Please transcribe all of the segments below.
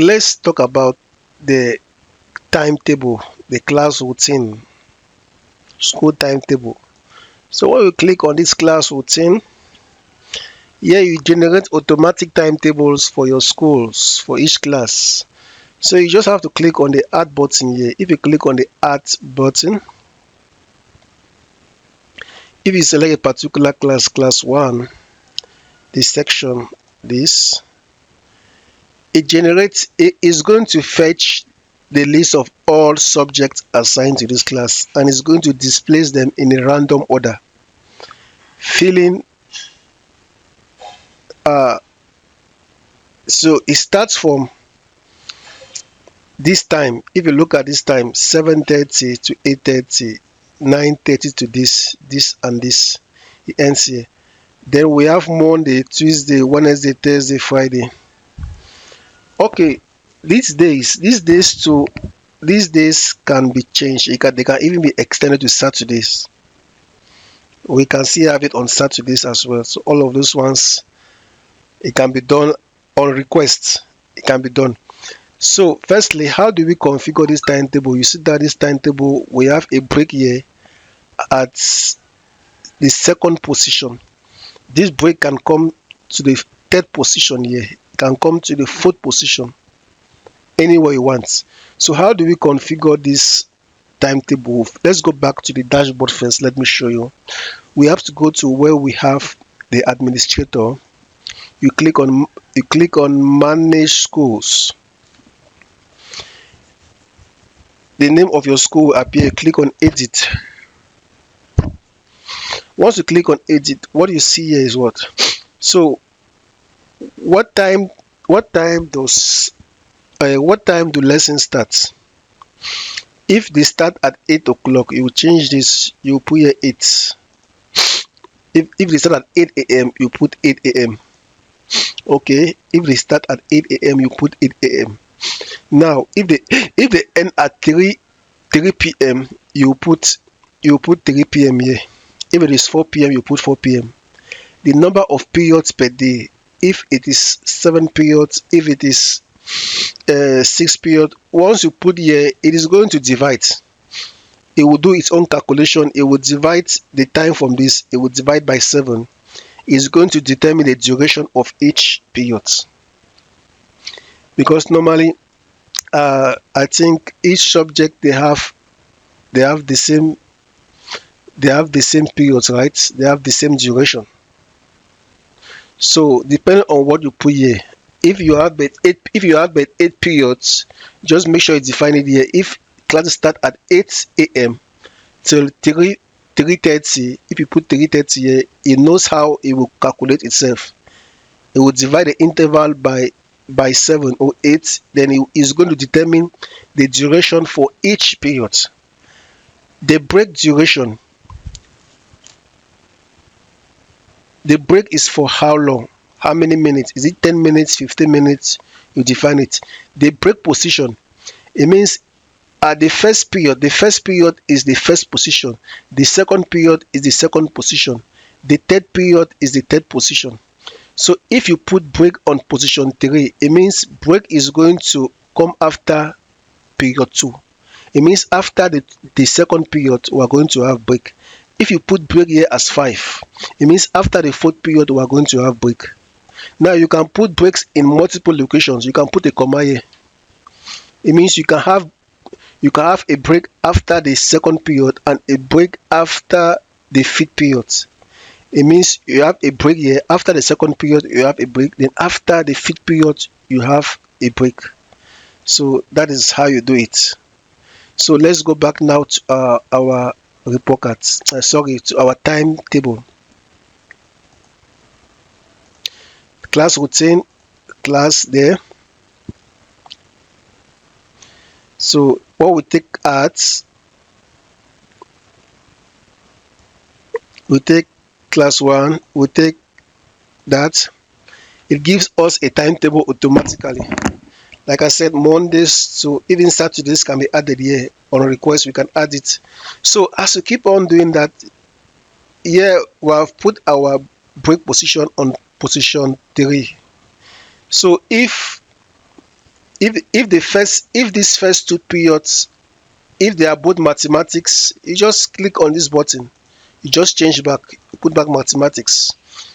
let's talk about the timetable, the class routine, school timetable. So when you click on this class routine, here you generate automatic timetables for your schools, for each class. So you just have to click on the add button here. If you click on the add button, if you select a particular class, class 1, this section, this, it is going to fetch the list of all subjects assigned to this class, and it's going to display them in a random order, filling so it starts from this time. If you look at this time, 7:30 to 8:30, 9:30 to this and this, it ends here. Then we have Monday, Tuesday, Wednesday, Thursday, Friday. Okay, these days can be changed. They can even be extended to Saturdays. We can see have it on Saturdays as well. So all of those ones, it can be done on request. It can be done. So firstly, how do we configure this timetable? You see that this timetable, we have a break here at the second position. This break can come to the third position here. It can come to the fourth position, anywhere you want. So how do we configure this timetable? Let's go back to the dashboard first. Let me show you. We have to go to where we have the administrator. You click on manage schools. The name of your school will appear. Click on edit. Once you click on edit, what you see here is what? So what time do lessons start? If they start at 8 o'clock, you will change this. You put here 8. If they start at 8 a.m., you put 8 a.m. Okay, if they start at 8 a.m., you put 8 a.m. Now if they end at 3 p.m., you put 3 p.m. here. If it is 4 p.m., you put 4 p.m. The number of periods per day, if it is 7 periods, if it is 6 periods, once you put here, it is going to divide. It will do its own calculation. It will divide the time from this. It will divide by 7. It's going to determine the duration of each period. Because normally, I think each subject they have the same periods, right? They have the same duration. So depending on what you put here, if you have but 8 periods, just make sure you define it here. If classes start at 8 a.m. till 3:30, if you put 3:30 here, it knows how it will calculate itself. It will divide the interval by 7 or 8, then it is going to determine the duration for each period. The break duration, the break is for how long? How many minutes? Is it 10 minutes, 15 minutes? You define it. The break position, it means at the first period is the first position. The second period is the second position. The third period is the third position. So if you put break on position 3, it means break is going to come after period 2. It means after the second period, we are going to have break. If you put break here as 5, it means after the fourth period, we are going to have break. Now you can put breaks in multiple locations. You can put a comma here. It means you can have a break after the second period and a break after the fifth period. It means you have a break here. After the second period, you have a break. Then after the fifth period, you have a break. So that is how you do it. So let's go back now to our report cards. To our timetable. Class routine, class there. So what we take at, we take class 1, we take that. It gives us a timetable automatically. Like I said, Mondays to even Saturdays can be added here. On request, we can add it. So as we keep on doing that, here we have put our break position on position 3. So if If these first two periods, if they are both mathematics, you just click on this button, you just change back, you put back mathematics,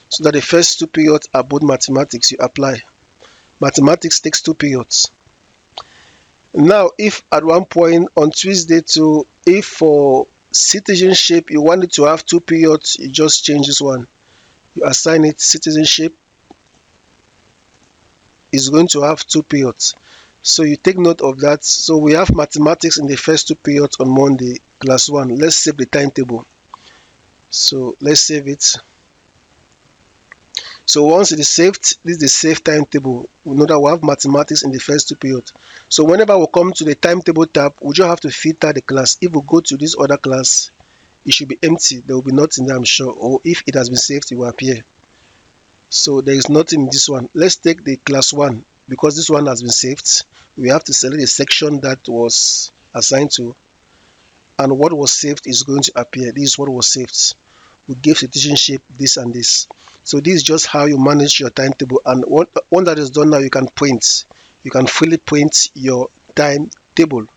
so that the first two periods are both mathematics. You apply. Mathematics takes 2 periods. Now if at one point on Tuesday to, if for citizenship you want it to have 2 periods, you just change this one, you assign it citizenship is going to have 2 periods. So you take note of that. So we have mathematics in the first 2 periods on Monday, class 1. Let's save the timetable. So let's save it. So once it is saved, this is the saved timetable. We know that we have mathematics in the first 2 periods. So whenever we come to the timetable tab, we just have to filter the class. If we go to this other class, it should be empty. There will be nothing there, I'm sure. Or if it has been saved, it will appear. So there is nothing in this one. Let's take the class 1. Because this one has been saved, we have to select the section that was assigned to, and what was saved is going to appear. This is what was saved. We give citizenship this and this. So this is just how you manage your timetable. And one that is done now, you can print. You can fully print your timetable.